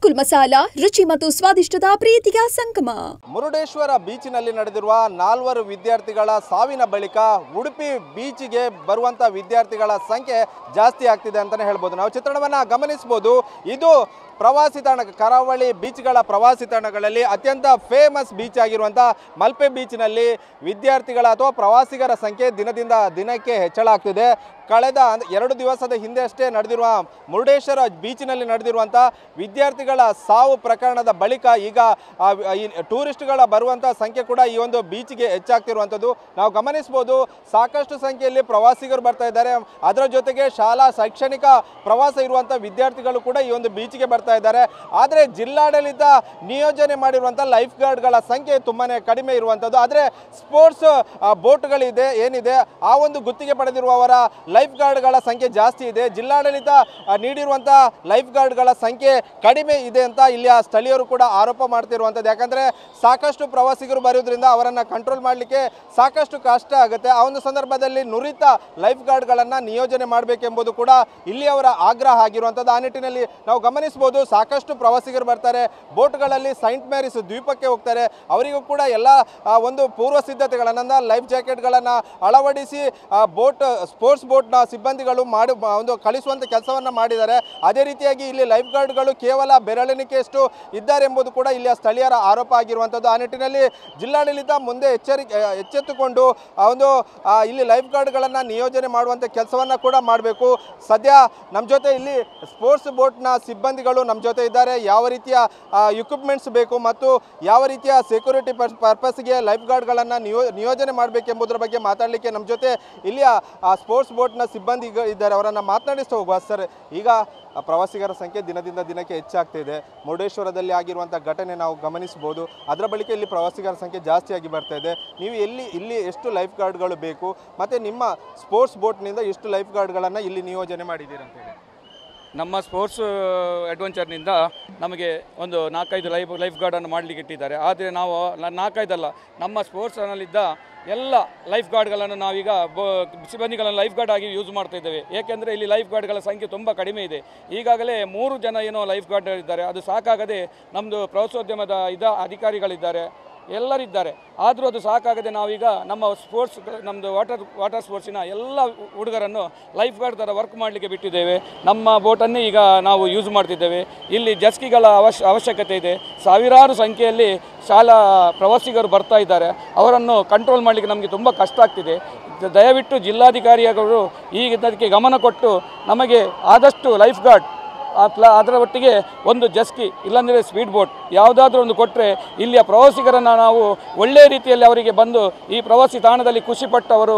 ಗೋಕುಲ್ ಮಸಾಲಾ ರುಚಿ ಮತ್ತು ಸ್ವಾದಿಷ್ಟದ ಪ್ರೀತಿಯ ಸಂಗಮ. ಮುರುಡೇಶ್ವರ ಬೀಚಿನಲ್ಲಿ ನಡೆದಿರುವ 4 ವಿದ್ಯಾರ್ಥಿಗಳ ಸಾವಿನ ಬಳಿಕ ಉಡುಪಿ ಬೀಚಿಗೆ ಬರುವಂತ ವಿದ್ಯಾರ್ಥಿಗಳ ಸಂಖ್ಯೆ ಜಾಸ್ತಿ ಆಗ್ತಿದೆ ಅಂತಾನೆ ಹೇಳ್ಬೋದು. ನಾವು ಚಿತ್ರಣವನ್ನ ಗಮನಿಸಬಹುದು. ಇದು ಪ್ರವಾಸಿ ತಾಣ, ಕರಾವಳಿ ಬೀಚ್ಗಳ ಪ್ರವಾಸಿ ತಾಣಗಳಲ್ಲಿ ಅತ್ಯಂತ ಫೇಮಸ್ ಬೀಚ್ ಆಗಿರುವಂಥ ಮಲ್ಪೆ ಬೀಚ್ನಲ್ಲಿ ವಿದ್ಯಾರ್ಥಿಗಳ ಅಥವಾ ಪ್ರವಾಸಿಗರ ಸಂಖ್ಯೆ ದಿನದಿಂದ ದಿನಕ್ಕೆ ಹೆಚ್ಚಳ ಆಗ್ತಿದೆ. ಕಳೆದ 2 ದಿವಸದ ಹಿಂದೆ ಅಷ್ಟೇ ನಡೆದಿರುವ ಮುರುಡೇಶ್ವರ ಬೀಚಿನಲ್ಲಿ ನಡೆದಿರುವಂಥ ವಿದ್ಯಾರ್ಥಿಗಳ ಸಾವು ಪ್ರಕರಣದ ಬಳಿಕ ಈಗ ಟೂರಿಸ್ಟ್ಗಳ ಬರುವಂಥ ಸಂಖ್ಯೆ ಕೂಡ ಈ ಒಂದು ಬೀಚ್ಗೆ ಹೆಚ್ಚಾಗ್ತಿರುವಂಥದ್ದು ನಾವು ಗಮನಿಸ್ಬೋದು. ಸಾಕಷ್ಟು ಸಂಖ್ಯೆಯಲ್ಲಿ ಪ್ರವಾಸಿಗರು ಬರ್ತಾ ಇದ್ದಾರೆ. ಅದರ ಜೊತೆಗೆ ಶಾಲಾ ಶೈಕ್ಷಣಿಕ ಪ್ರವಾಸ ಇರುವಂಥ ವಿದ್ಯಾರ್ಥಿಗಳು ಕೂಡ ಈ ಒಂದು ಬೀಚ್ಗೆ ಬರ್ತಾ ಇದ್ದಾರೆ. ಆದರೆ ಜಿಲ್ಲಾಡಳಿತ ನಿಯೋಜನೆ ಮಾಡಿರುವಂಥ ಲೈಫ್ ಗಾರ್ಡ್ಗಳ ಸಂಖ್ಯೆ ತುಂಬಾ ಕಡಿಮೆ ಇರುವಂಥದ್ದು. ಆದರೆ ಸ್ಪೋರ್ಟ್ಸ್ ಬೋಟ್ಗಳಿದೆ ಏನಿದೆ ಆ ಒಂದು ಗುತ್ತಿಗೆ ಪಡೆದಿರುವವರ ಲೈಫ್ ಗಾರ್ಡ್ಗಳ ಸಂಖ್ಯೆ ಜಾಸ್ತಿ ಇದೆ. ಜಿಲ್ಲಾಡಳಿತ ನೀಡಿರುವಂಥ ಲೈಫ್ ಗಾರ್ಡ್ಗಳ ಸಂಖ್ಯೆ ಕಡಿಮೆ ಇದೆ ಅಂತ ಇಲ್ಲಿಯ ಸ್ಥಳೀಯರು ಕೂಡ ಆರೋಪ ಮಾಡ್ತಿರುವಂಥದ್ದು. ಯಾಕಂದರೆ ಸಾಕಷ್ಟು ಪ್ರವಾಸಿಗರು ಬರೋದ್ರಿಂದ ಅವರನ್ನು ಕಂಟ್ರೋಲ್ ಮಾಡಲಿಕ್ಕೆ ಸಾಕಷ್ಟು ಕಷ್ಟ ಆಗುತ್ತೆ. ಆ ಒಂದು ಸಂದರ್ಭದಲ್ಲಿ ನುರಿತ ಲೈಫ್ ಗಾರ್ಡ್ಗಳನ್ನು ನಿಯೋಜನೆ ಮಾಡಬೇಕೆಂಬುದು ಕೂಡ ಇಲ್ಲಿಯವರ ಆಗ್ರಹ ಆಗಿರುವಂಥದ್ದು. ಆ ನಿಟ್ಟಿನಲ್ಲಿ ನಾವು ಗಮನಿಸಬಹುದು, ಸಾಕಷ್ಟು ಪ್ರವಾಸಿಗರು ಬರ್ತಾರೆ. ಬೋಟ್ಗಳಲ್ಲಿ ಸೈಂಟ್ ಮ್ಯಾರಿಸ್ ದ್ವೀಪಕ್ಕೆ ಹೋಗ್ತಾರೆ. ಅವರಿಗೂ ಕೂಡ ಎಲ್ಲ ಒಂದು ಪೂರ್ವ ಸಿದ್ಧತೆಗಳನ್ನು, ಲೈಫ್ ಜಾಕೆಟ್ಗಳನ್ನು ಅಳವಡಿಸಿ ಸ್ಪೋರ್ಟ್ಸ್ ಬೋಟ್ನ ಸಿಬ್ಬಂದಿಗಳು ಒಂದು ಕಳಿಸುವಂಥ ಕೆಲಸವನ್ನು ಮಾಡಿದ್ದಾರೆ. ಅದೇ ರೀತಿಯಾಗಿ ಇಲ್ಲಿ ಲೈಫ್ ಗಾರ್ಡ್ಗಳು ಕೇವಲ ಬೆರಳೆಣಿಕೆಯಷ್ಟು ಇದ್ದಾರೆ ಎಂಬುದು ಕೂಡ ಇಲ್ಲಿಯ ಸ್ಥಳೀಯರ ಆರೋಪ ಆಗಿರುವಂಥದ್ದು. ಆ ನಿಟ್ಟಿನಲ್ಲಿ ಜಿಲ್ಲಾಡಳಿತ ಮುಂದೆ ಎಚ್ಚೆತ್ತುಕೊಂಡು ಇಲ್ಲಿ ಲೈಫ್ ಗಾರ್ಡ್ಗಳನ್ನು ನಿಯೋಜನೆ ಮಾಡುವಂಥ ಕೆಲಸವನ್ನು ಕೂಡ ಮಾಡಬೇಕು. ಸದ್ಯ ನಮ್ಮ ಜೊತೆ ಇಲ್ಲಿ ಸ್ಪೋರ್ಟ್ಸ್ ಬೋಟ್ನ ಸಿಬ್ಬಂದಿಗಳು ನಮ್ಮ ಜೊತೆ ಇದ್ದಾರೆ. ಯಾವ ರೀತಿಯ ಇಕ್ವಿಪ್ಮೆಂಟ್ಸ್ ಬೇಕು ಮತ್ತು ಯಾವ ರೀತಿಯ ಸೆಕ್ಯೂರಿಟಿ ಪರ್ಪಸ್ಗೆ ಲೈಫ್ ಗಾರ್ಡ್ಗಳನ್ನು ನಿಯೋಜನೆ ಮಾಡಬೇಕೆಂಬುದರ ಬಗ್ಗೆ ಮಾತಾಡಲಿಕ್ಕೆ ನಮ್ಮ ಜೊತೆ ಇಲ್ಲಿಯ ಸ್ಪೋರ್ಟ್ಸ್ ಬೋಟ್ನ ಸಿಬ್ಬಂದಿ ಇದ್ದಾರೆ. ಅವರನ್ನು ಮಾತನಾಡಿಸ್ತಾ ಹೋಗುವ. ಸರ್, ಈಗ ಪ್ರವಾಸಿಗರ ಸಂಖ್ಯೆ ದಿನದಿಂದ ದಿನಕ್ಕೆ ಹೆಚ್ಚಾಗ್ತಾ ಇದೆ. ಮುರುಡೇಶ್ವರದಲ್ಲಿ ಆಗಿರುವಂಥ ಘಟನೆ ನಾವು ಗಮನಿಸಬಹುದು. ಅದರ ಬಳಿಕ ಇಲ್ಲಿ ಪ್ರವಾಸಿಗರ ಸಂಖ್ಯೆ ಜಾಸ್ತಿಯಾಗಿ ಬರ್ತಾ ಇದೆ. ನೀವು ಇಲ್ಲಿ ಎಷ್ಟು ಲೈಫ್ ಗಾರ್ಡ್ಗಳು ಬೇಕು ಮತ್ತು ನಿಮ್ಮ ಸ್ಪೋರ್ಟ್ಸ್ ಬೋಟ್ನಿಂದ ಎಷ್ಟು ಲೈಫ್ ಗಾರ್ಡ್ಗಳನ್ನು ಇಲ್ಲಿ ನಿಯೋಜನೆ ಮಾಡಿದ್ದೀರಿ ಅಂತ ಹೇಳಿ? ನಮ್ಮ ಸ್ಪೋರ್ಟ್ಸ್ ಅಡ್ವೆಂಚರ್ನಿಂದ ನಮಗೆ ಒಂದು 4-5 ಲೈಫ್ ಗಾರ್ಡನ್ನು ಮಾಡಲಿಕ್ಕೆ ಇಟ್ಟಿದ್ದಾರೆ. ಆದರೆ ನಾವು 4-5 ಅಲ್ಲ, ನಮ್ಮ ಸ್ಪೋರ್ಟ್ಸ್ನಲ್ಲಿದ್ದ ಎಲ್ಲ ಲೈಫ್ ಗಾರ್ಡ್ಗಳನ್ನು ನಾವೀಗ ಸಿಬ್ಬಂದಿಗಳನ್ನು ಲೈಫ್ ಗಾರ್ಡ್ ಆಗಿ ಯೂಸ್ ಮಾಡ್ತಾ ಇದ್ದೇವೆ. ಏಕೆಂದರೆ ಇಲ್ಲಿ ಲೈಫ್ ಗಾರ್ಡ್ಗಳ ಸಂಖ್ಯೆ ತುಂಬ ಕಡಿಮೆ ಇದೆ. ಈಗಾಗಲೇ 3 ಜನ ಏನೋ ಲೈಫ್ ಗಾರ್ಡ್ಗಳಿದ್ದಾರೆ. ಅದು ಸಾಕಾಗದೆ ನಮ್ಮದು ಪ್ರವಾಸೋದ್ಯಮದ ಅಧಿಕಾರಿಗಳಿದ್ದಾರೆ, ಎಲ್ಲರಿದ್ದಾರೆ. ಆದರೂ ಅದು ಸಾಕಾಗದೆ ನಾವೀಗ ನಮ್ಮ ಸ್ಪೋರ್ಟ್ಸ್, ನಮ್ಮದು ವಾಟರ್ ಸ್ಪೋರ್ಟ್ಸಿನ ಎಲ್ಲ ಹುಡುಗರನ್ನು ಲೈಫ್ ಗಾರ್ಡ್ ಥರ ವರ್ಕ್ ಮಾಡಲಿಕ್ಕೆ ಬಿಟ್ಟಿದ್ದೇವೆ. ನಮ್ಮ ಬೋಟನ್ನೇ ಈಗ ನಾವು ಯೂಸ್ ಮಾಡ್ತಿದ್ದೇವೆ. ಇಲ್ಲಿ ಜಸ್ಕಿಗಳ ಅವಶ್ಯಕತೆ ಇದೆ. ಸಾವಿರಾರು ಸಂಖ್ಯೆಯಲ್ಲಿ ಶಾಲಾ ಪ್ರವಾಸಿಗರು ಬರ್ತಾ ಇದ್ದಾರೆ. ಅವರನ್ನು ಕಂಟ್ರೋಲ್ ಮಾಡಲಿಕ್ಕೆ ನಮಗೆ ತುಂಬ ಕಷ್ಟ ಆಗ್ತಿದೆ. ದಯವಿಟ್ಟು ಜಿಲ್ಲಾಧಿಕಾರಿಗಳು ಇದಕ್ಕೆ ಗಮನ ಕೊಟ್ಟು ನಮಗೆ ಆದಷ್ಟು ಲೈಫ್ ಗಾರ್ಡ್ ಅದರ ಒಟ್ಟಿಗೆ ಒಂದು ಜಸ್ಕಿ ಇಲ್ಲಾಂದರೆ ಸ್ಪೀಡ್ ಬೋಟ್ ಯಾವುದಾದ್ರೂ ಒಂದು ಕೊಟ್ಟರೆ ಇಲ್ಲಿಯ ಪ್ರವಾಸಿಗರನ್ನು ನಾವು ಒಳ್ಳೆಯ ರೀತಿಯಲ್ಲಿ ಅವರಿಗೆ ಬಂದು ಈ ಪ್ರವಾಸಿ ತಾಣದಲ್ಲಿ ಖುಷಿಪಟ್ಟು ಅವರು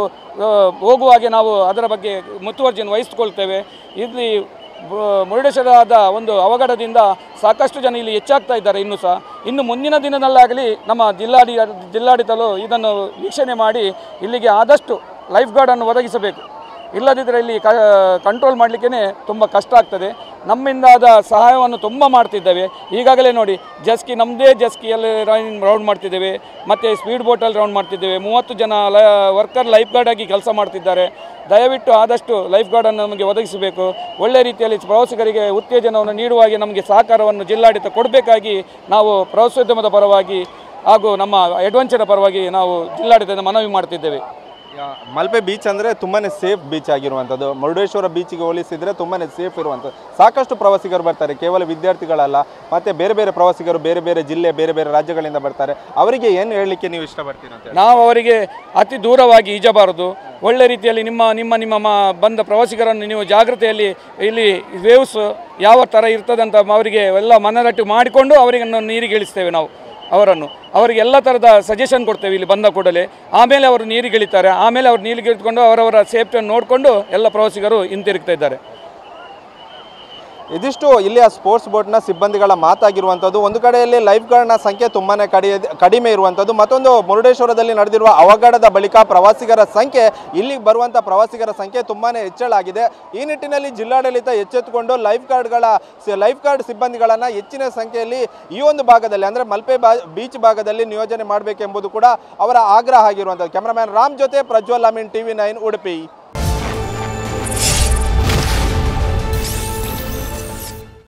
ಹೋಗುವಾಗೆ ನಾವು ಅದರ ಬಗ್ಗೆ ಮುತುವರ್ಜಿಯನ್ನು ವಹಿಸಿಕೊಳ್ತೇವೆ. ಇಲ್ಲಿ ಮುರುಡೇಶ್ವರದ ಒಂದು ಅವಘಡದಿಂದ ಸಾಕಷ್ಟು ಜನ ಇಲ್ಲಿ ಹೆಚ್ಚಾಗ್ತಾ ಇದ್ದಾರೆ. ಇನ್ನು ಮುಂದಿನ ದಿನದಲ್ಲಾಗಲಿ ನಮ್ಮ ಜಿಲ್ಲಾಡಳಿತರು ಇದನ್ನು ವೀಕ್ಷಣೆ ಮಾಡಿ ಇಲ್ಲಿಗೆ ಆದಷ್ಟು ಲೈಫ್ ಗಾರ್ಡನ್ನು ಒದಗಿಸಬೇಕು. ಇಲ್ಲದಿದ್ದರೆ ಇಲ್ಲಿ ಕಂಟ್ರೋಲ್ ಮಾಡಲಿಕ್ಕೇ ತುಂಬ ಕಷ್ಟ ಆಗ್ತದೆ. ನಮ್ಮಿಂದಾದ ಸಹಾಯವನ್ನು ತುಂಬ ಮಾಡ್ತಿದ್ದೇವೆ. ಈಗಾಗಲೇ ನೋಡಿ, ನಮ್ಮದೇ ಜಸ್ಕಿಯಲ್ಲಿ ರೌಂಡ್ ಮಾಡ್ತಿದ್ದೇವೆ ಮತ್ತು ಸ್ಪೀಡ್ ಬೋಟಲ್ಲಿ ರೌಂಡ್ ಮಾಡ್ತಿದ್ದೇವೆ. 30 ಜನ ವರ್ಕರ್ ಲೈಫ್ ಗಾರ್ಡ್ ಆಗಿ ಕೆಲಸ ಮಾಡ್ತಿದ್ದಾರೆ. ದಯವಿಟ್ಟು ಆದಷ್ಟು ಲೈಫ್ ಗಾರ್ಡನ್ನು ನಮಗೆ ಒದಗಿಸಬೇಕು. ಒಳ್ಳೆಯ ರೀತಿಯಲ್ಲಿ ಪ್ರವಾಸಿಗರಿಗೆ ಉತ್ತೇಜನವನ್ನು ನೀಡುವಾಗೆ ನಮಗೆ ಸಹಕಾರವನ್ನು ಜಿಲ್ಲಾಡಳಿತ ಕೊಡಬೇಕಾಗಿ ನಾವು ಪ್ರವಾಸೋದ್ಯಮದ ಪರವಾಗಿ ಹಾಗೂ ನಮ್ಮ ಅಡ್ವೆಂಚರ್ ಪರವಾಗಿ ನಾವು ಜಿಲ್ಲಾಡಳಿತದ ಮನವಿ ಮಾಡ್ತಿದ್ದೇವೆ. ಮಲ್ಪೆ ಬೀಚ್ ಅಂದರೆ ತುಂಬಾ ಸೇಫ್ ಬೀಚ್ ಆಗಿರುವಂಥದ್ದು. ಮುರುಡೇಶ್ವರ ಬೀಚಿಗೆ ಹೋಲಿಸಿದರೆ ತುಂಬಾ ಸೇಫ್ ಇರುವಂಥದ್ದು. ಸಾಕಷ್ಟು ಪ್ರವಾಸಿಗರು ಬರ್ತಾರೆ, ಕೇವಲ ವಿದ್ಯಾರ್ಥಿಗಳಲ್ಲ, ಮತ್ತು ಬೇರೆ ಬೇರೆ ಪ್ರವಾಸಿಗರು ಬೇರೆ ಬೇರೆ ಜಿಲ್ಲೆ, ಬೇರೆ ಬೇರೆ ರಾಜ್ಯಗಳಿಂದ ಬರ್ತಾರೆ. ಅವರಿಗೆ ಏನು ಹೇಳಲಿಕ್ಕೆ ನೀವು ಇಷ್ಟಪಡ್ತೀರ ಅಂತ? ನಾವು ಅವರಿಗೆ ಅತಿ ದೂರವಾಗಿ ಈಜಬಾರದು. ಒಳ್ಳೆ ರೀತಿಯಲ್ಲಿ ನಿಮ್ಮ ಬಂದ ಪ್ರವಾಸಿಗರನ್ನು ನೀವು ಜಾಗೃತೆಯಲ್ಲಿ ಇಲ್ಲಿ ವೇವ್ಸ್ ಯಾವ ಥರ ಇರ್ತದಂತ ಅವರಿಗೆ ಎಲ್ಲ ಮನದಟ್ಟು ಮಾಡಿಕೊಂಡು ಅವರಿಗೆ ನೀರಿಗೆ ಇಳಿಸ್ತೇವೆ. ನಾವು ಅವರಿಗೆ ಎಲ್ಲ ಥರದ ಸಜೆಷನ್ ಕೊಡ್ತೇವೆ ಇಲ್ಲಿ ಬಂದ ಕೂಡಲೇ. ಆಮೇಲೆ ಅವರು ನೀರಿಗೆ ಇಳಿತಾರೆ. ಆಮೇಲೆ ಅವರು ನೀರಿಗೆ ಇಳಿದುಕೊಂಡು ಅವರವರ ಸೇಫ್ಟಿಯನ್ನು ನೋಡಿಕೊಂಡು ಎಲ್ಲ ಪ್ರವಾಸಿಗರು ಹಿಂತಿರುಗ್ತಾ ಇದ್ದಾರೆ. ಇದಿಷ್ಟು ಇಲ್ಲಿಯ ಸ್ಪೋರ್ಟ್ಸ್ ಬೋಟ್ನ ಸಿಬ್ಬಂದಿಗಳ ಮಾತಾಗಿರುವಂಥದ್ದು. ಒಂದು ಕಡೆಯಲ್ಲಿ ಲೈಫ್ ಗಾರ್ಡ್ನ ಸಂಖ್ಯೆ ತುಂಬಾ ಕಡಿಮೆ ಇರುವಂಥದ್ದು, ಮತ್ತೊಂದು ಮುರುಡೇಶ್ವರದಲ್ಲಿ ನಡೆದಿರುವ ಅವಘಡದ ಬಳಿಕ ಪ್ರವಾಸಿಗರ ಸಂಖ್ಯೆ, ಇಲ್ಲಿಗೆ ಬರುವಂಥ ಪ್ರವಾಸಿಗರ ಸಂಖ್ಯೆ ತುಂಬಾ ಹೆಚ್ಚಳಾಗಿದೆ. ಈ ನಿಟ್ಟಿನಲ್ಲಿ ಜಿಲ್ಲಾಡಳಿತ ಎಚ್ಚೆತ್ತುಕೊಂಡು ಲೈಫ್ ಗಾರ್ಡ್ ಸಿಬ್ಬಂದಿಗಳನ್ನು ಹೆಚ್ಚಿನ ಸಂಖ್ಯೆಯಲ್ಲಿ ಈ ಒಂದು ಭಾಗದಲ್ಲಿ ಅಂದರೆ ಮಲ್ಪೆ ಬೀಚ್ ಭಾಗದಲ್ಲಿ ನಿಯೋಜನೆ ಮಾಡಬೇಕೆಂಬುದು ಕೂಡ ಅವರ ಆಗ್ರಹ ಆಗಿರುವಂಥದ್ದು. ಕ್ಯಾಮರಾಮ್ಯಾನ್ ರಾಮ್ ಜೊತೆ ಪ್ರಜ್ವಲ್ ಅಮೀನ್, TV9 ಉಡುಪಿ.